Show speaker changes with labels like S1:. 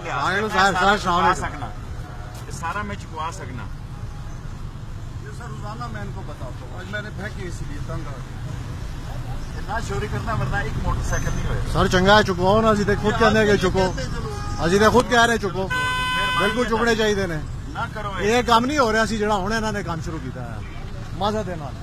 S1: लिहाज सकना, सारा मैं चुकवा सकना।
S2: सर रोजाना मैं इनको बताता हूँ, आज मैंने फेंकी इसलिए तंग आ गया।
S1: ना चोरी करना वरना एक मोटरसाइकिल नहीं होएगा।
S3: सर चंगा है चुकवाओ ना, अजी खुद कहने के चुको, अजी खुद कह रहे चुको, बिल्कुल चुकने चाहिए ने।
S1: ना करो
S3: ये काम नहीं हो रहा सी, जो हुण इन्होंने काम शुरू किया है मजा दे नाल।